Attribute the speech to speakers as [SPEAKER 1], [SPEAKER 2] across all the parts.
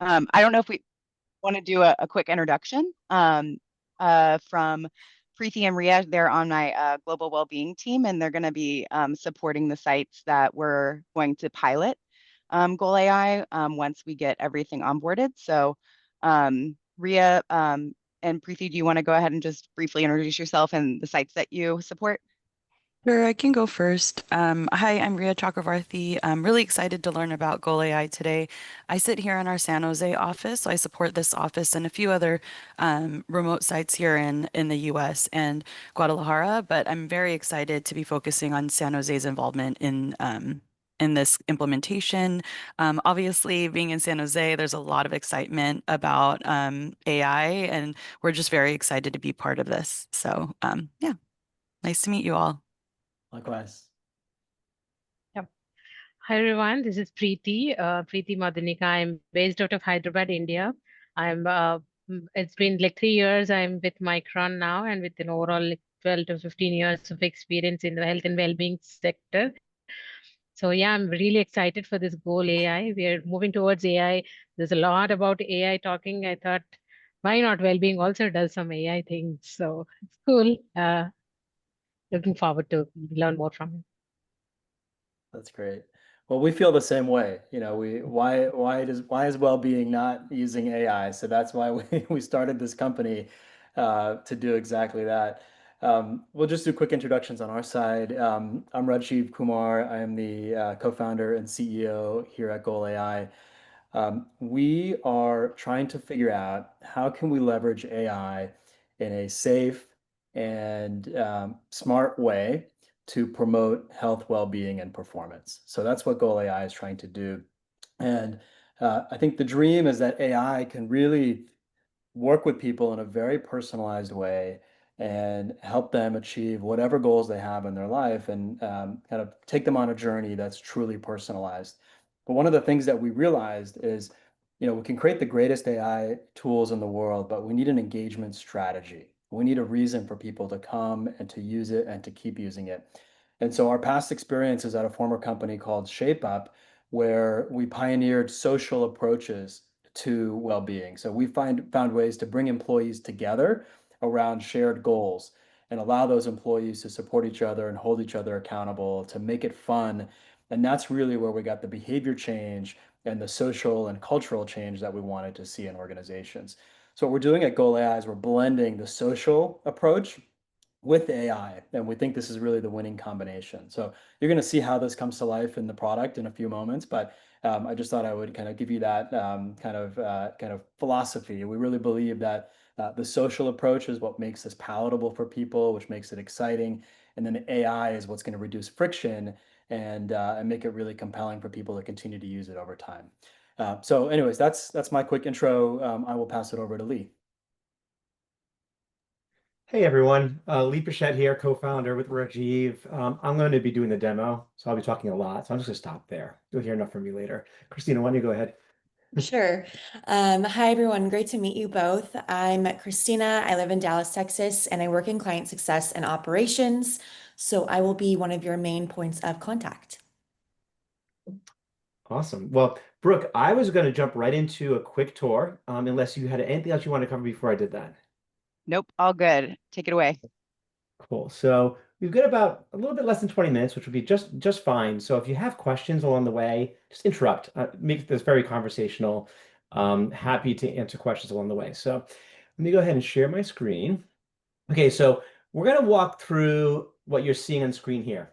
[SPEAKER 1] I don't know if we want to do a quick introduction from Preeti and Ria. They're on my global well-being team, and they're going to be supporting the sites that we're going to pilot Goal AI once we get everything onboarded. So, Ria and Preeti, do you want to go ahead and just briefly introduce yourself and the sites that you support?
[SPEAKER 2] Sure, I can go first. Hi, I'm Ria Chakravarthi. I'm really excited to learn about Goal AI today. I sit here in our San Jose office, so I support this office and a few other remote sites here in the US and Guadalajara, but I'm very excited to be focusing on San Jose's involvement in this implementation. Obviously, being in San Jose, there's a lot of excitement about AI, and we're just very excited to be part of this. So, yeah, nice to meet you all.
[SPEAKER 3] Likewise.
[SPEAKER 4] Yep. Hi everyone, this is Preeti, Preeti Madanika. I'm based out of Hyderabad, India. It's been like 3 years. I'm with Micron now, and with an overall like 12 to 15 years of experience in the health and well-being sector. So yeah, I'm really excited for this Goal AI. We are moving towards AI. There's a lot about AI talking. I thought, why not well-being also does some AI things? So it's cool. Looking forward to learn more from it.
[SPEAKER 3] That's great. Well, we feel the same way. You know, why is well-being not using AI? So that's why we started this company to do exactly that. We'll just do quick introductions on our side. I'm Rajiv Kumar. I am the co-founder and CEO here at Goal AI. We are trying to figure out how can we leverage AI in a safe and smart way to promote health, well-being, and performance. So that's what Goal AI is trying to do. And I think the dream is that AI can really work with people in a very personalized way and help them achieve whatever goals they have in their life and kind of take them on a journey that's truly personalized. But one of the things that we realized is, you know, we can create the greatest AI tools in the world, but we need an engagement strategy. We need a reason for people to come and to use it and to keep using it. And so our past experience is at a former company called ShapeUp, where we pioneered social approaches to well-being. So we found ways to bring employees together around shared goals and allow those employees to support each other and hold each other accountable, to make it fun. And that's really where we got the behavior change and the social and cultural change that we wanted to see in organizations. So what we're doing at Goal AI is we're blending the social approach with AI, and we think this is really the winning combination. So you're going to see how this comes to life in the product in a few moments, but I just thought I would kind of give you that kind of philosophy. We really believe that the social approach is what makes this palatable for people, which makes it exciting, and then the AI is what's going to reduce friction and make it really compelling for people to continue to use it over time. So, anyways, that's my quick intro. I will pass it over to Lee.
[SPEAKER 5] Hey everyone, Lee Pichette here, co-founder with Rajiv. I'm going to be doing the demo, so I'll be talking a lot. So I'm just going to stop there. You'll hear enough from me later. Christina, why don't you go ahead?
[SPEAKER 6] Sure. Hi, everyone. Great to meet you both. I'm Christina. I live in Dallas, Texas, and I work in client success and operations. So I will be one of your main points of contact.
[SPEAKER 5] Awesome. Well, Brooke, I was going to jump right into a quick tour, unless you had anything else you wanted to cover before I did that.
[SPEAKER 1] Nope, all good. Take it away.
[SPEAKER 5] Cool. So we've got about a little bit less than 20 minutes, which would be just fine. So if you have questions along the way, just interrupt. Make this very conversational. Happy to answer questions along the way. So let me go ahead and share my screen. Okay, so we're going to walk through what you're seeing on screen here.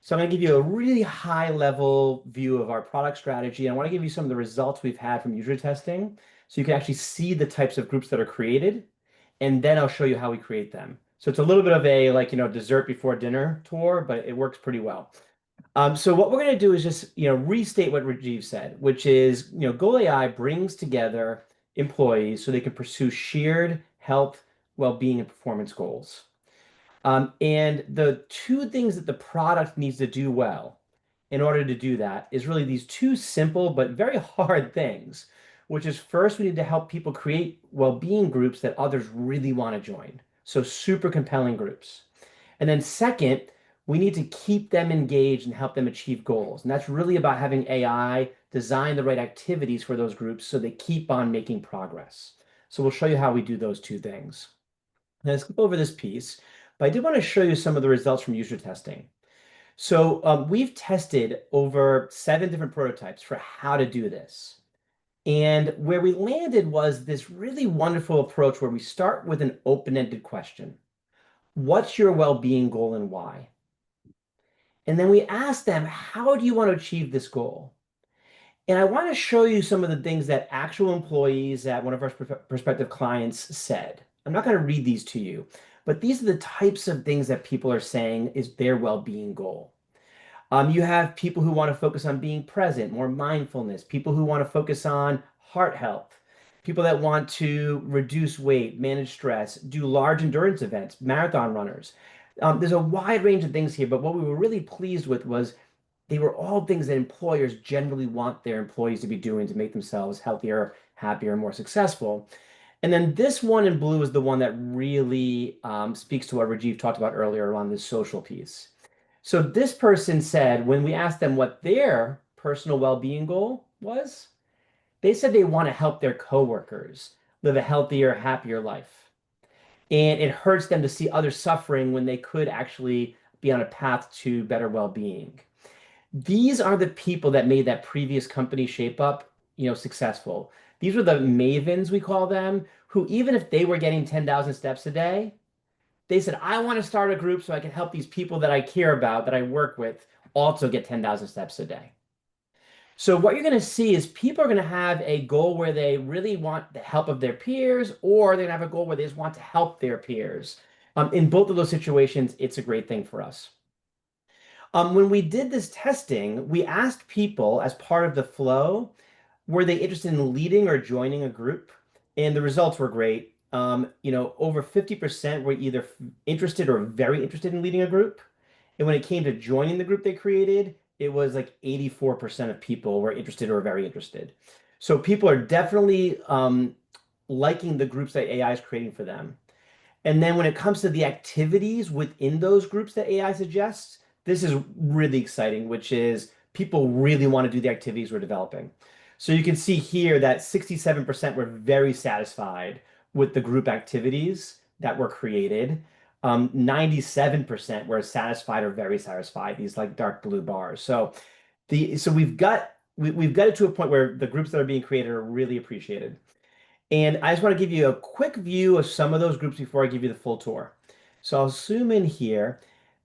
[SPEAKER 5] So I'm going to give you a really high level view of our product strategy. I want to give you some of the results we've had from user testing so you can actually see the types of groups that are created, and then I'll show you how we create them. So it's a little bit of a dessert before dinner tour, but it works pretty well. So what we're going to do is just restate what Rajiv said, which is Goal AI brings together employees so they can pursue shared health, well-being, and performance goals. And the two things that the product needs to do well in order to do that is really these two simple but very hard things, which is first, we need to help people create well-being groups that others really want to join. So super compelling groups. And then second, We need to keep them engaged and help them achieve goals. And that's really about having AI design the right activities for those groups so they keep on making progress. So we'll show you how we do those two things. Now, let's skip over this piece, but I did want to show you some of the results from user testing. So we've tested over 7 different prototypes for how to do this. And where we landed was this really wonderful approach where we start with an open-ended question. What's your well-being goal and why? And then we ask them, how do you want to achieve this goal? And I want to show you some of the things that actual employees at one of our prospective clients said. I'm not going to read these to you, but these are the types of things that people are saying is their well-being goal. You have people who want to focus on being present, more mindfulness, people who want to focus on heart health, people that want to reduce weight, manage stress, do large endurance events, marathon runners. There's a wide range of things here, but what we were really pleased with was they were all things that employers generally want their employees to be doing to make themselves healthier, happier, more successful. And then this one in blue is the one that really speaks to what Rajiv talked about earlier on this social piece. So this person said, when we asked them what their personal well-being goal was, they said they want to help their coworkers live a healthier, happier life. And it hurts them to see others suffering when they could actually be on a path to better well-being. These are the people that made that previous company Shape Up, successful. These were the mavens, we call them, who even if they were getting 10,000 steps a day, they said, I want to start a group so I can help these people that I care about, that I work with, also get 10,000 steps a day. So what you're going to see is people are going to have a goal where they really want the help of their peers, or they're going to have a goal where they just want to help their peers. In both of those situations, it's a great thing for us. When we did this testing, we asked people as part of the flow, were they interested in leading or joining a group? And the results were great. Over 50% were either interested or very interested in leading a group. And when it came to joining the group they created, it was like 84% of people were interested or very interested. So people are definitely liking the groups that AI is creating for them. And then when it comes to the activities within those groups that AI suggests, this is really exciting, which is people really want to do the activities we're developing. So you can see here that 67% were very satisfied with the group activities that were created. 97% were satisfied or very satisfied, these like dark blue bars. So we've got it to a point where the groups that are being created are really appreciated. And I just want to give you a quick view of some of those groups before I give you the full tour. So I'll zoom in here.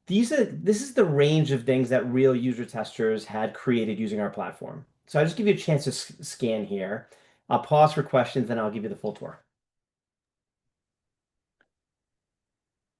[SPEAKER 5] This is the range of things that real user testers had created using our platform. So I'll just give you a chance to scan here. I'll pause for questions, and I'll give you the full tour.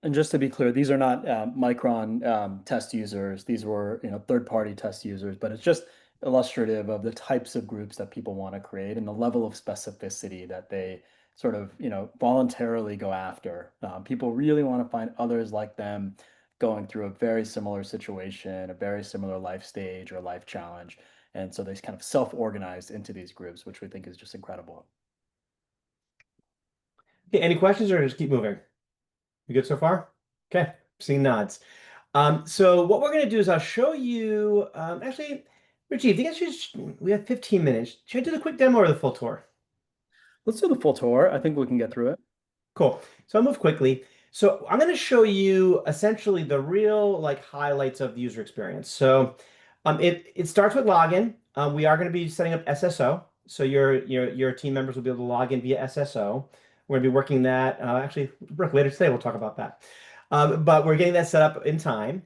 [SPEAKER 3] And just to be clear, these are not Micron test users. These were third-party test users, but it's just illustrative of the types of groups that people want to create and the level of specificity that they sort of voluntarily go after. People really want to find others like them going through a very similar situation, a very similar life stage or life challenge. And so they kind of self-organized into these groups, which we think is just incredible.
[SPEAKER 5] Okay, any questions or just keep moving? You good so far? Okay, seeing nods. So what we're going to do is I'll show you, actually, Rajiv, we have 15 minutes. Should I do the quick demo or the full tour?
[SPEAKER 3] Let's do the full tour. I think we can get through it.
[SPEAKER 5] Cool. So I'll move quickly. So I'm going to show you essentially the real highlights of the user experience. So it starts with login. We are going to be setting up SSO. So your team members will be able to log in via SSO. We're going to be working that. Actually, Brooke, later today, we'll talk about that. But we're getting that set up in time.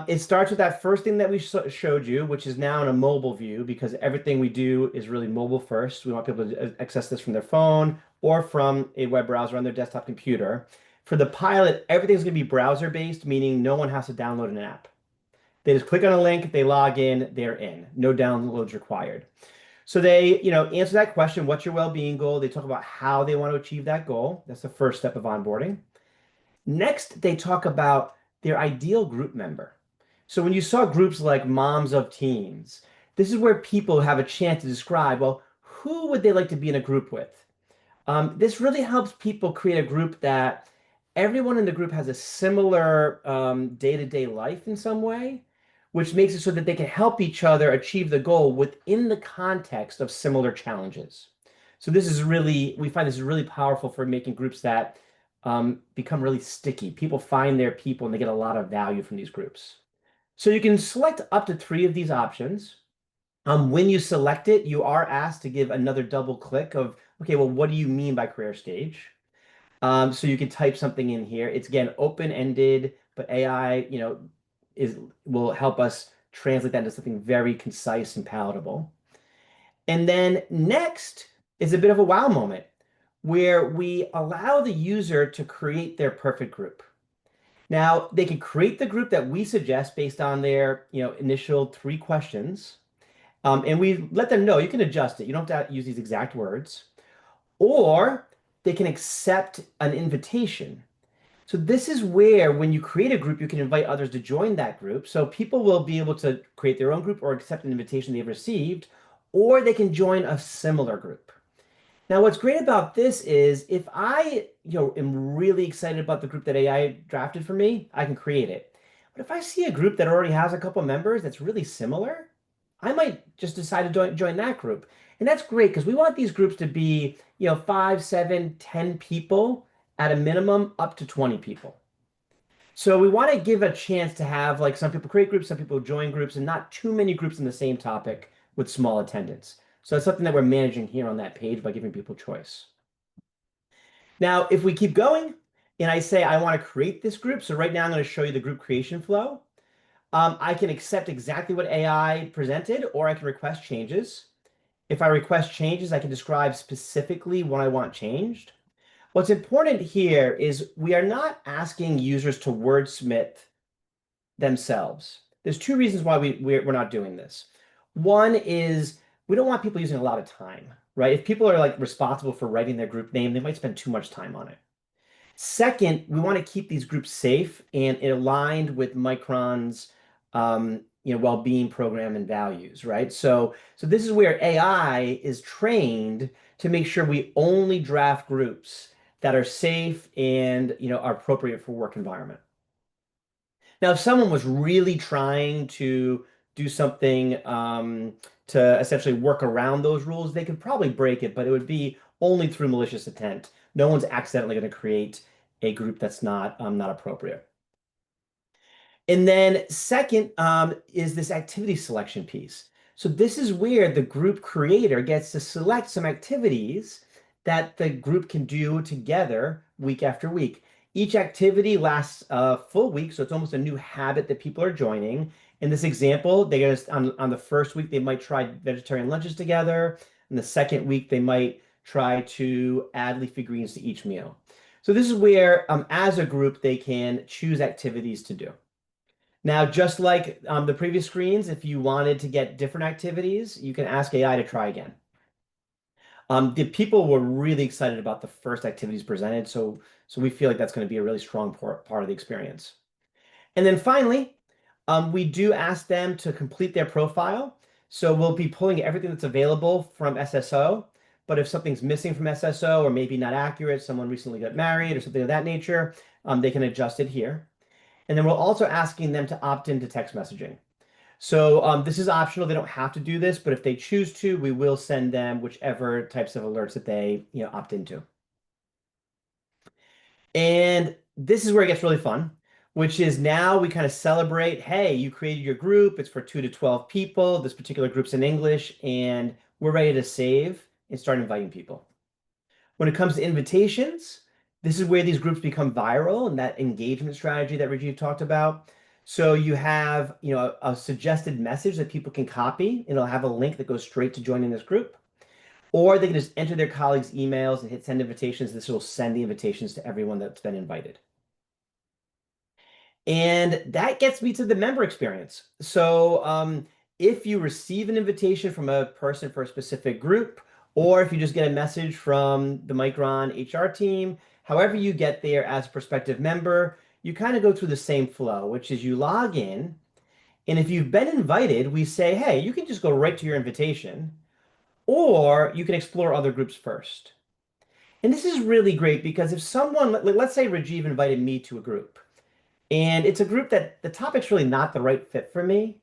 [SPEAKER 5] It starts with that first thing that we showed you, which is now in a mobile view, because everything we do is really mobile first. We want people to access this from their phone or from a web browser on their desktop computer. For the pilot, everything's going to be browser-based, meaning no one has to download an app. They just click on a link, they log in, they're in. No downloads required. So they, answer that question, what's your well-being goal? They talk about how they want to achieve that goal. That's the first step of onboarding. Next, they talk about their ideal group member. So when you saw groups like Moms of Teens, this is where people have a chance to describe, well, who would they like to be in a group with? This really helps people create a group that everyone in the group has a similar day-to-day life in some way, which makes it so that they can help each other achieve the goal within the context of similar challenges. So this is really, we find this is really powerful for making groups that become really sticky. People find their people and they get a lot of value from these groups. So you can select up to 3 of these options. When you select it, you are asked to give another double click of, okay, well, what do you mean by career stage? So you can type something in here. It's again open-ended, but AI, will help us translate that into something very concise and palatable. And then next is a bit of a wow moment where we allow the user to create their perfect group. Now, they can create the group that we suggest based on their, initial 3 questions. And we let them know you can adjust it. You don't have to use these exact words. Or they can accept an invitation. So this is where, when you create a group, you can invite others to join that group. So people will be able to create their own group or accept an invitation they've received, or they can join a similar group. Now, what's great about this is if I, am really excited about the group that AI drafted for me, I can create it. But if I see a group that already has a couple members that's really similar, I might just decide to join that group. And that's great because we want these groups to be, 5, 7, 10 people at a minimum, up to 20 people. So we want to give a chance to have like some people create groups, some people join groups, and not too many groups in the same topic with small attendance. So that's something that we're managing here on that page by giving people choice. Now, if we keep going and I say I want to create this group, so right now I'm going to show you the group creation flow. I can accept exactly what AI presented, or I can request changes. If I request changes, I can describe specifically what I want changed. What's important here is we are not asking users to wordsmith themselves. There's 2 reasons why we're not doing this. One is we don't want people using a lot of time, right? If people are like responsible for writing their group name, they might spend too much time on it. Second, we want to keep these groups safe and aligned with Micron's well-being program and values, right? So this is where AI is trained to make sure we only draft groups that are safe and are appropriate for work environment. Now, if someone was really trying to do something to essentially work around those rules, they could probably break it, but it would be only through malicious intent. No one's accidentally going to create a group that's not appropriate. And then second is this activity selection piece. So this is where the group creator gets to select some activities that the group can do together week after week. Each activity lasts a full week, so it's almost a new habit that people are joining. In this example, they're gonna, on the first week, they might try vegetarian lunches together. In the second week, they might try to add leafy greens to each meal. So this is where, as a group, they can choose activities to do. Now, just like the previous screens, if you wanted to get different activities, you can ask AI to try again. The people were really excited about the first activities presented, so we feel like that's going to be a really strong part of the experience. And then finally, we do ask them to complete their profile. So we'll be pulling everything that's available from SSO. But if something's missing from SSO or maybe not accurate, someone recently got married or something of that nature, they can adjust it here. And then we're also asking them to opt into text messaging. So this is optional. They don't have to do this, but if they choose to, we will send them whichever types of alerts that they opt into. And this is where it gets really fun, which is now we kind of celebrate, hey, you created your group. It's for 2 to 12 people. This particular group's in English, and we're ready to save and start inviting people. When it comes to invitations, this is where these groups become viral and that engagement strategy that Rajiv talked about. So you have, a suggested message that people can copy, and it'll have a link that goes straight to joining this group. Or they can just enter their colleagues' emails and hit send invitations. This will send the invitations to everyone that's been invited. And that gets me to the member experience. So if you receive an invitation from a person for a specific group, or if you just get a message from the Micron HR team, however you get there as a prospective member, you kind of go through the same flow, which is you log in. And if you've been invited, we say, hey, you can just go right to your invitation, or you can explore other groups first. And this is really great because if someone, let's say Rajiv invited me to a group, and it's a group that the topic's really not the right fit for me,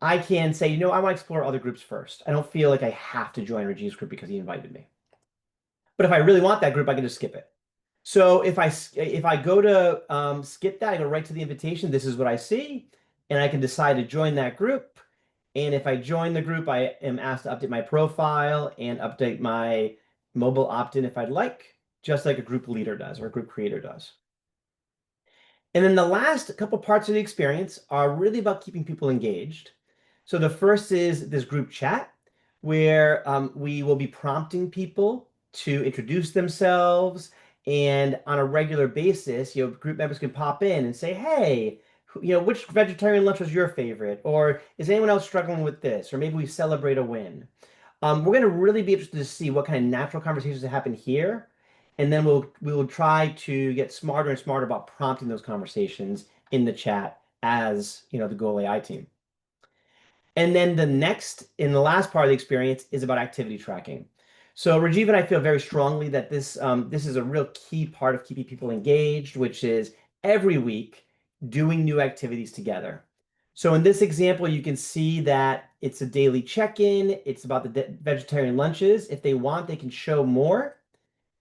[SPEAKER 5] I can say, you know, I want to explore other groups first. I don't feel like I have to join Rajiv's group because he invited me. But if I really want that group, I can just skip it. So if I go to skip that, I go right to the invitation. This is what I see, and I can decide to join that group. And if I join the group, I am asked to update my profile and update my mobile opt-in if I'd like, just like a group leader does or a group creator does. And then the last couple parts of the experience are really about keeping people engaged. So the first is this group chat where we will be prompting people to introduce themselves. And on a regular basis, group members can pop in and say, hey, which vegetarian lunch was your favorite? Or is anyone else struggling with this? Or maybe we celebrate a win. We're going to really be interested to see what kind of natural conversations happen here. And then we will try to get smarter and smarter about prompting those conversations in the chat as, the Goal AI team. And then in the last part of the experience is about activity tracking. So Rajiv and I feel very strongly that this is a real key part of keeping people engaged, which is every week doing new activities together. So in this example, you can see that it's a daily check-in. It's about the vegetarian lunches. If they want, they can show more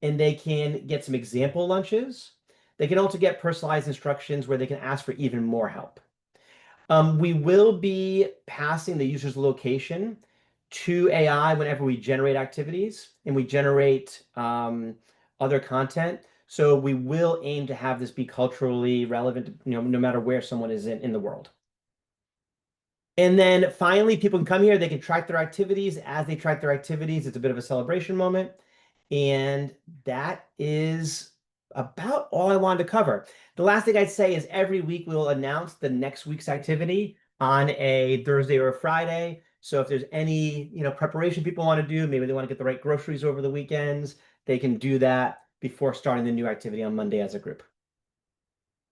[SPEAKER 5] and they can get some example lunches. They can also get personalized instructions where they can ask for even more help. We will be passing the user's location to AI whenever we generate activities and we generate other content. So we will aim to have this be culturally relevant, no matter where someone is in the world. And then finally, people can come here, they can track their activities. As they track their activities, it's a bit of a celebration moment. And that is about all I wanted to cover. The last thing I'd say is every week we'll announce the next week's activity on a Thursday or a Friday. So if there's any, preparation people want to do, maybe they want to get the right groceries over the weekends, they can do that before starting the new activity on Monday as a group.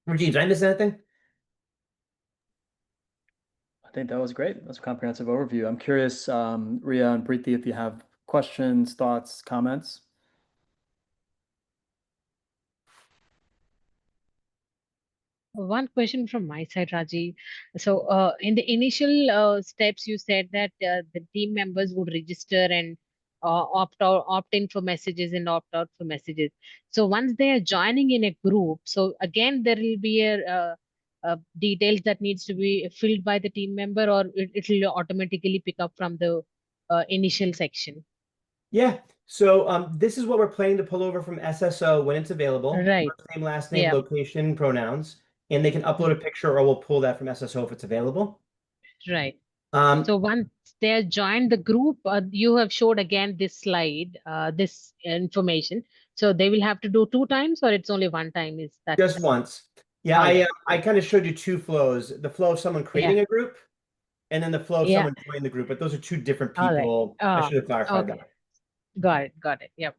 [SPEAKER 5] Rajiv, did I miss anything?
[SPEAKER 3] I think that was great. That's a comprehensive overview. I'm curious, Ria and Preeti, if you have questions, thoughts, comments.
[SPEAKER 4] One question from my side, Raji. So, in the initial steps, you said that the team members would register and opt in for messages and opt out for messages. So, once they are joining in a group, so again there will be a details that needs to be filled by the team member, or it will automatically pick up from the initial section.
[SPEAKER 5] Yeah. So this is what we're planning to pull over from SSO when it's available.
[SPEAKER 4] Right.
[SPEAKER 5] First name, last name,
[SPEAKER 4] Yeah.
[SPEAKER 5] location, pronouns, and they can upload a picture or we'll pull that from SSO if it's available.
[SPEAKER 4] Right. So once they joined the group, you have showed again this slide, this information. So they will have to do 2 times, or it's only 1 time? Is that
[SPEAKER 5] Just once? Yeah,
[SPEAKER 4] Okay.
[SPEAKER 5] I kind of showed you 2 flows: the flow of someone creating a group, and then the flow of
[SPEAKER 4] Yeah.
[SPEAKER 5] someone joining the group. But those are 2 different
[SPEAKER 4] All right.
[SPEAKER 5] people. I should have clarified
[SPEAKER 4] Okay.
[SPEAKER 5] that.
[SPEAKER 4] Got it. Yep.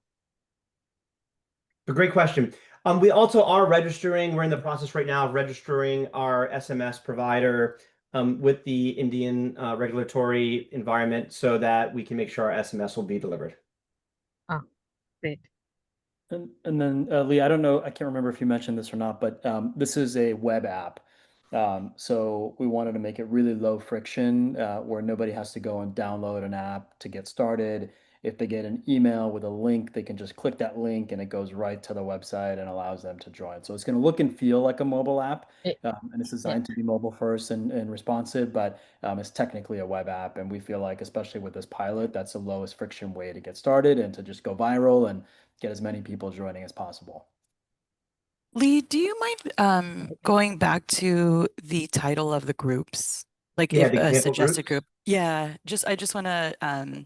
[SPEAKER 5] A great question. We also are registering. We're in the process right now of registering our SMS provider with the Indian regulatory environment so that we can make sure our SMS will be delivered.
[SPEAKER 4] Great.
[SPEAKER 3] And then Lee, I don't know, I can't remember if you mentioned this or not, but this is a web app. So we wanted to make it really low friction where nobody has to go and download an app to get started. If they get an email with a link, they can just click that link and it goes right to the website and allows them to join. So it's going to look and feel like a mobile app, and it's designed to be mobile first and responsive, but it's technically a web app. And we feel like, especially with this pilot, that's the lowest friction way to get started and to just go viral and get as many people joining as possible.
[SPEAKER 2] Lee, do you mind going back to the title of the groups? Like
[SPEAKER 5] Yeah,
[SPEAKER 2] if
[SPEAKER 5] the
[SPEAKER 2] a
[SPEAKER 5] example
[SPEAKER 2] suggested
[SPEAKER 5] groups.
[SPEAKER 2] group. Yeah, I just want to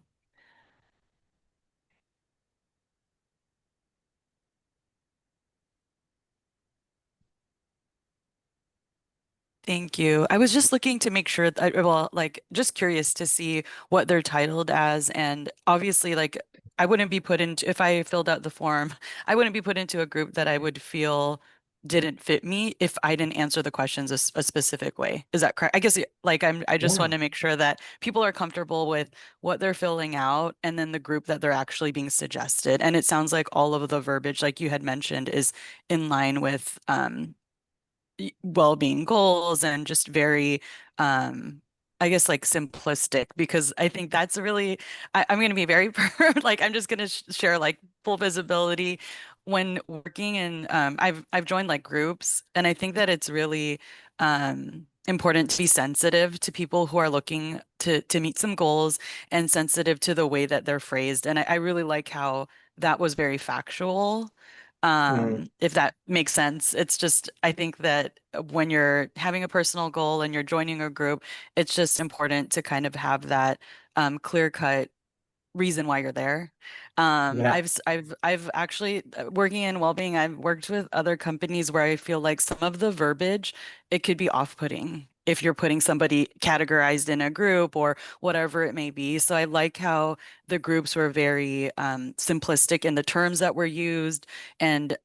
[SPEAKER 2] thank you. I was just looking to make sure that, well, like just curious to see what they're titled as. And obviously, like I wouldn't be put into, if I filled out the form, I wouldn't be put into a group that I would feel didn't fit me if I didn't answer the questions a specific way. Is that correct? I guess like I just
[SPEAKER 5] Yeah.
[SPEAKER 2] want to make sure that people are comfortable with what they're filling out and then the group that they're actually being suggested. And it sounds like all of the verbiage, like you had mentioned, is in line with well-being goals and just very I guess like simplistic, because I think that's really I'm going to be very like I'm just going to share like full visibility when working in I've joined like groups, and I think that it's really important to be sensitive to people who are looking to meet some goals and sensitive to the way that they're phrased. And I really like how that was very factual, if that makes sense. It's just, I think that when you're having a personal goal and you're joining a group, it's just important to kind of have that clear-cut reason why you're there.
[SPEAKER 5] Yeah.
[SPEAKER 2] I've actually working in well-being, I've worked with other companies where I feel like some of the verbiage, it could be off-putting if you're putting somebody categorized in a group or whatever it may be. So I like how the groups were very simplistic in the terms that were used and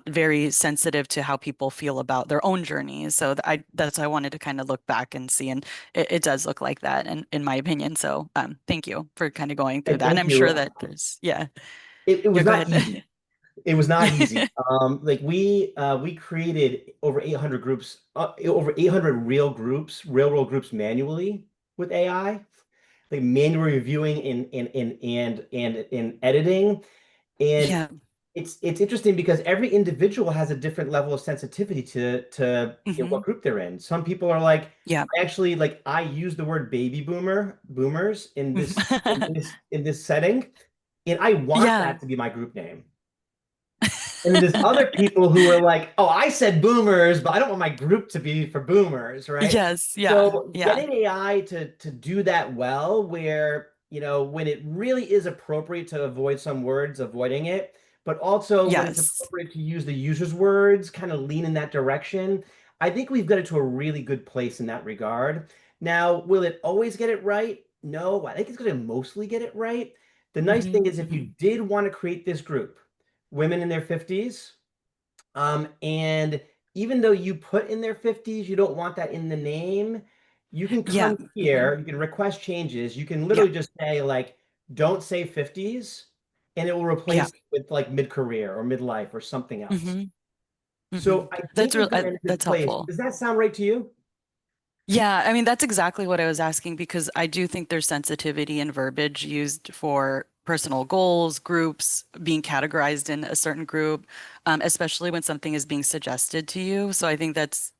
[SPEAKER 2] very sensitive to how people feel about their own journeys. So that's why I wanted to kind of look back and see, and it does look like that, in my opinion. So thank you for kind of going through
[SPEAKER 5] And
[SPEAKER 2] that. And
[SPEAKER 5] thank
[SPEAKER 2] I'm
[SPEAKER 5] you.
[SPEAKER 2] sure that there's, yeah,
[SPEAKER 5] It
[SPEAKER 2] yeah,
[SPEAKER 5] was
[SPEAKER 2] go
[SPEAKER 5] not
[SPEAKER 2] ahead.
[SPEAKER 5] easy. It was not easy. Like we created over 800 groups, over 800 real world groups manually with AI, like manual reviewing and in editing. And
[SPEAKER 2] Yeah.
[SPEAKER 5] it's interesting because every individual has a different level of sensitivity to what
[SPEAKER 2] Hmm.
[SPEAKER 5] group they're in. Some people are like,
[SPEAKER 2] Yeah.
[SPEAKER 5] actually, like I use the word boomers in this setting, and I want
[SPEAKER 2] Yeah.
[SPEAKER 5] that to be my group name. And then there's other people who are like, oh, I said boomers, but I don't want my group to be for boomers, right?
[SPEAKER 2] Yes. Yeah.
[SPEAKER 5] So
[SPEAKER 2] Yeah.
[SPEAKER 5] getting AI to do that well, where, when it really is appropriate to avoid some words, avoiding it, but also when it's
[SPEAKER 2] Yes.
[SPEAKER 5] appropriate to use the user's words, kind of lean in that direction. I think we've got it to a really good place in that regard. Now, will it always get it right? No, I think it's going to mostly get it right. The nice
[SPEAKER 2] Hmm.
[SPEAKER 5] thing is if you did want to create this group, women in their 50s. And even though you put in their 50s, you don't want that in the name, you can
[SPEAKER 2] Yeah.
[SPEAKER 5] come here, you can request changes. You can
[SPEAKER 2] Yeah.
[SPEAKER 5] literally just say, like, don't say 50s, and it will
[SPEAKER 2] Yeah.
[SPEAKER 5] replace it with like mid-career or midlife or something else.
[SPEAKER 2] Hmm. Hmm.
[SPEAKER 5] So I
[SPEAKER 2] That's
[SPEAKER 5] think we've
[SPEAKER 2] real.
[SPEAKER 5] got it in a good
[SPEAKER 2] That's
[SPEAKER 5] place.
[SPEAKER 2] helpful.
[SPEAKER 5] Does that sound right to you?
[SPEAKER 2] Yeah, I mean, that's exactly what I was asking, because I do think there's sensitivity and verbiage used for personal goals, groups, being categorized in a certain group, especially when something is being suggested to you. So I think that's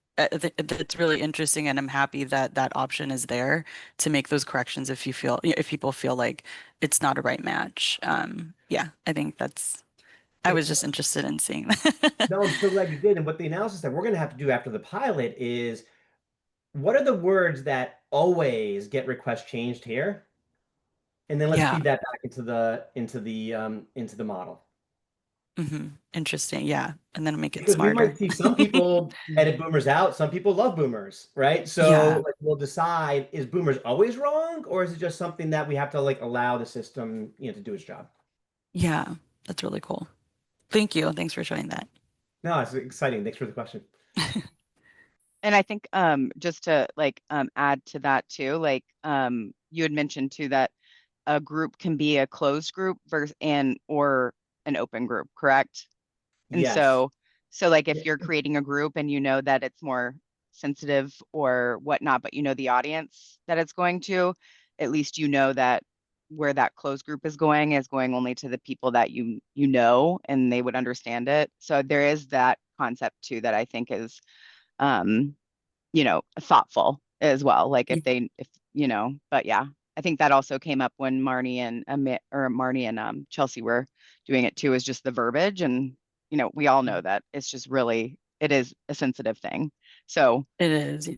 [SPEAKER 2] really interesting, and I'm happy that that option is there to make those corrections if if people feel like it's not a right match. Yeah, I think I
[SPEAKER 5] And
[SPEAKER 2] was just interested in seeing that.
[SPEAKER 5] no, I'm so glad you did. And what the analysis that we're going to have to do after the pilot is, what are the words that always get request changed here? And then let's
[SPEAKER 2] Yeah.
[SPEAKER 5] feed that back into the model.
[SPEAKER 2] Interesting. Yeah. And then make it
[SPEAKER 5] Because we
[SPEAKER 2] smarter.
[SPEAKER 5] might see some people edit boomers out, some people love boomers, right? So
[SPEAKER 2] Yeah.
[SPEAKER 5] like, we'll decide, is boomers always wrong, or is it just something that we have to like allow the system, to do its job?
[SPEAKER 2] Yeah. That's really cool. Thank you. Thanks for showing that.
[SPEAKER 5] No, it's exciting. Thanks for the question.
[SPEAKER 1] And I think just to like add to that too, like you had mentioned too that a group can be a closed group versus or an open group, correct? And
[SPEAKER 5] Yes.
[SPEAKER 1] so like if
[SPEAKER 5] Yeah.
[SPEAKER 1] you're creating a group and you know that it's more sensitive or whatnot, but you know the audience that it's going to, at least you know that where that closed group is going only to the people that you know and they would understand it. So there is that concept too that I think is um, thoughtful as well. Like if but yeah, I think that also came up when Marnie and Marnie and Chelsea were doing it too, is just the verbiage. And, we all know that it's just really, it is a sensitive thing. So
[SPEAKER 2] It is.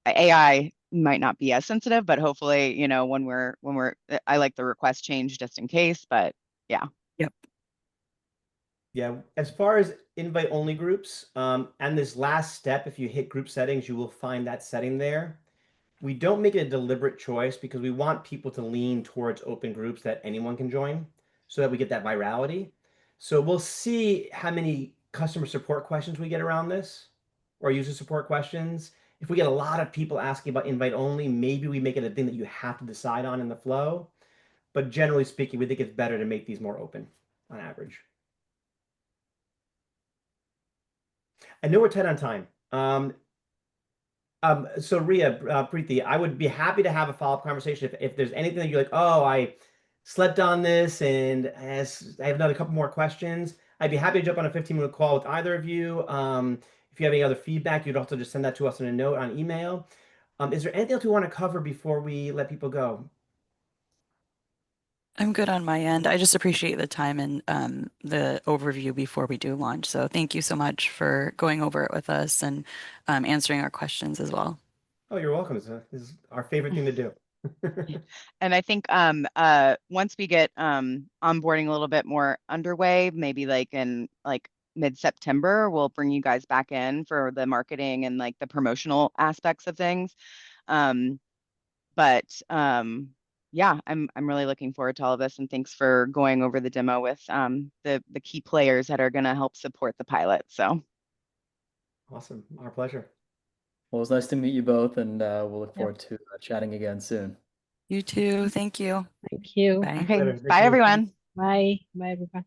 [SPEAKER 1] AI might not be as sensitive, but hopefully, I like the request change just in case, but yeah.
[SPEAKER 2] Yep.
[SPEAKER 5] Yeah, as far as invite only groups, and this last step, if you hit group settings, you will find that setting there. We don't make it a deliberate choice because we want people to lean towards open groups that anyone can join so that we get that virality. So we'll see how many customer support questions we get around this, or user support questions. If we get a lot of people asking about invite only, maybe we make it a thing that you have to decide on in the flow. But generally speaking, we think it's better to make these more open on average. I know we're tight on time. So Ria, Preeti, I would be happy to have a follow-up conversation if there's anything that you're like, oh, I slept on this and as I have another couple more questions. I'd be happy to jump on a 15-minute call with either of you. If you have any other feedback, you'd also just send that to us in a note on email. Is there anything else we want to cover before we let people go?
[SPEAKER 2] I'm good on my end. I just appreciate the time and the overview before we do launch. So thank you so much for going over it with us and answering our questions as well.
[SPEAKER 5] Oh, you're welcome. This is our favorite thing to do.
[SPEAKER 1] And I think once we get onboarding a little bit more underway, maybe like in like mid-September, we'll bring you guys back in for the marketing and like the promotional aspects of things. Yeah, I'm really looking forward to all of this, and thanks for going over the demo with the key players that are going to help support the pilot. So
[SPEAKER 5] Awesome. Our pleasure.
[SPEAKER 3] Well, it was nice to meet you both, and we'll look
[SPEAKER 4] Yep.
[SPEAKER 3] forward to chatting again soon.
[SPEAKER 2] You too. Thank you.
[SPEAKER 4] Thank you.
[SPEAKER 2] Bye.
[SPEAKER 1] okay,
[SPEAKER 5] Later. Thank
[SPEAKER 1] bye
[SPEAKER 5] you.
[SPEAKER 1] everyone.
[SPEAKER 4] Bye. Bye, everyone.